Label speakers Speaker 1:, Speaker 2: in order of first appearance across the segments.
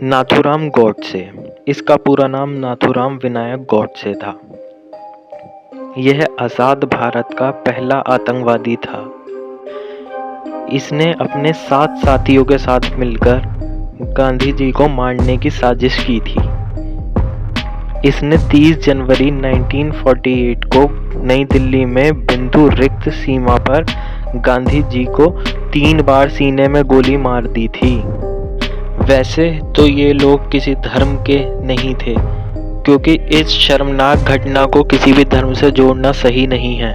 Speaker 1: नाथूराम गॉडसे। इसका पूरा नाम नाथूराम विनायक गॉडसे था। यह आज़ाद भारत का पहला आतंकवादी था। इसने अपने 7 साथियों के साथ मिलकर गांधी जी को मारने की साजिश की थी। इसने 30 जनवरी 1948 को नई दिल्ली में बिंदु रिक्त सीमा पर गांधी जी को 3 बार सीने में गोली मार दी थी। वैसे तो ये लोग किसी धर्म के नहीं थे, क्योंकि इस शर्मनाक घटना को किसी भी धर्म से जोड़ना सही नहीं है।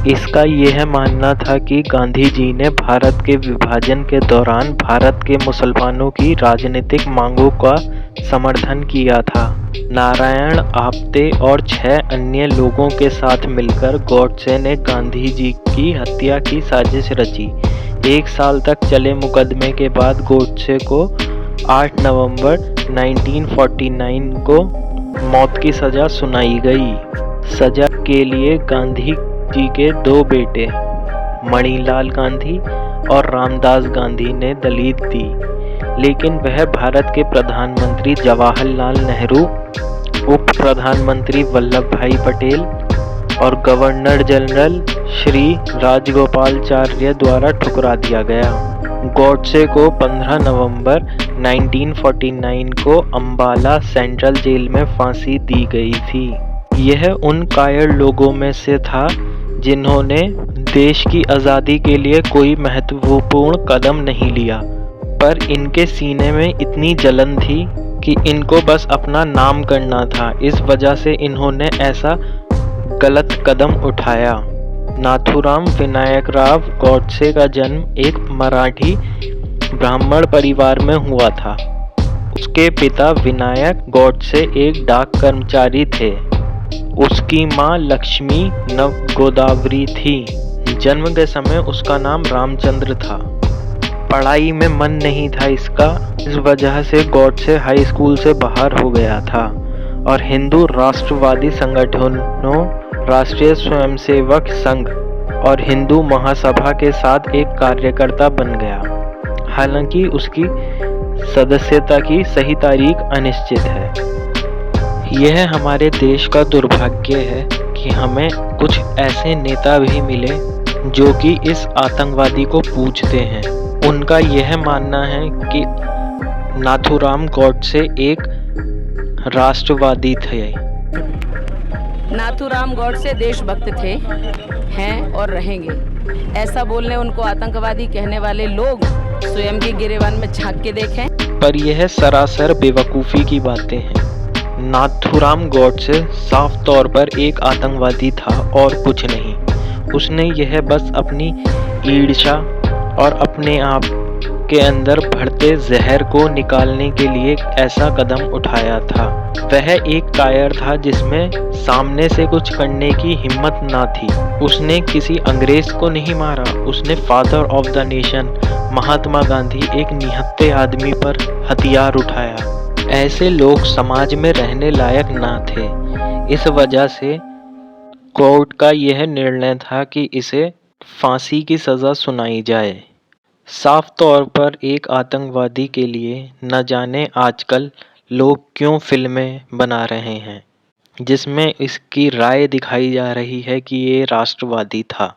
Speaker 1: इसका यह मानना था कि गांधी जी ने भारत के विभाजन के दौरान भारत के मुसलमानों की राजनीतिक मांगों का समर्थन किया था। नारायण आप्टे और 6 अन्य लोगों के साथ मिलकर गॉडसे ने गांधी जी की हत्या की साजिश रची। 1 साल तक चले मुकदमे के बाद गॉडसे को 8 नवंबर 1949 को मौत की सजा सुनाई गई। सजा के लिए गांधी जी के 2 बेटे मणिलाल गांधी और रामदास गांधी ने दलील दी, लेकिन वह भारत के प्रधानमंत्री जवाहरलाल नेहरू, उप प्रधानमंत्री वल्लभ भाई पटेल और गवर्नर जनरल श्री राजगोपालाचारी द्वारा ठुकरा दिया गया। गॉडसे को 15 नवंबर 1949 को अंबाला सेंट्रल जेल में फांसी दी गई थी। यह उन कायर लोगों में से था जिन्होंने देश की आज़ादी के लिए कोई महत्वपूर्ण कदम नहीं लिया, पर इनके सीने में इतनी जलन थी कि इनको बस अपना नाम करना था। इस वजह से इन्होंने ऐसा गलत कदम उठाया। नाथूराम विनायकराव गॉडसे का जन्म एक मराठी ब्राह्मण परिवार में हुआ था। उसके पिता विनायक गॉडसे एक डाक कर्मचारी थे। उसकी मां लक्ष्मी नवगोदावरी थी। जन्म के समय उसका नाम रामचंद्र था। पढ़ाई में मन नहीं था इसका, इस वजह से गॉडसे हाई स्कूल से बाहर हो गया था और हिंदू राष्ट्रवादी संगठनों, राष्ट्रीय स्वयंसेवक संघ और हिंदू महासभा के साथ एक कार्यकर्ता बन गया। हालांकि उसकी सदस्यता की सही तारीख अनिश्चित है। यह हमारे देश का दुर्भाग्य है कि हमें कुछ ऐसे नेता भी मिले जो कि इस आतंकवादी को पूजते हैं। उनका यह मानना है कि नाथूराम गॉडसे एक राष्ट्रवादी थे।
Speaker 2: नाथूराम गॉडसे देशभक्त थे, हैं और रहेंगे। ऐसा बोलने उनको आतंकवादी कहने वाले लोग स्वयं के गिरेबान में झांक के देखें।
Speaker 1: पर यह सरासर बेवकूफ़ी की बातें हैं। नाथूराम गॉडसे साफ तौर पर एक आतंकवादी था और कुछ नहीं। उसने यह बस अपनी ईर्ष्या और अपने आप के अंदर बढ़ते जहर को निकालने के लिए ऐसा कदम उठाया था। वह एक कायर था जिसमें सामने से कुछ करने की हिम्मत ना थी। उसने किसी अंग्रेज को नहीं मारा, उसने father of the nation Mahatma Gandhi एक निहत्थे आदमी पर हथियार उठाया। ऐसे लोग समाज में रहने लायक ना थे। इस वजह से कोर्ट का यह निर्णय था कि इसे फांसी की सज़ा सुनाई जाए। साफ तौर पर एक आतंकवादी के लिए न जाने आजकल लोग क्यों फिल्में बना रहे हैं जिसमें इसकी राय दिखाई जा रही है कि ये राष्ट्रवादी था।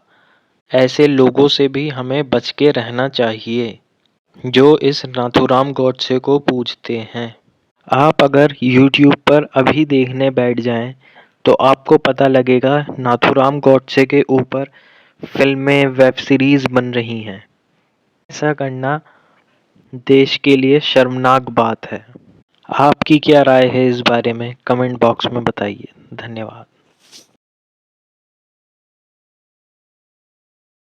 Speaker 1: ऐसे लोगों से भी हमें बच के रहना चाहिए जो इस नाथूराम गॉडसे को पूजते हैं। आप अगर YouTube पर अभी देखने बैठ जाएं तो आपको पता लगेगा नाथूराम गॉडसे के ऊपर फिल्में, वेब सीरीज़ बन रही हैं। ऐसा करना देश के लिए शर्मनाक बात है। आपकी क्या राय है इस बारे में? कमेंट बॉक्स में बताइए। धन्यवाद।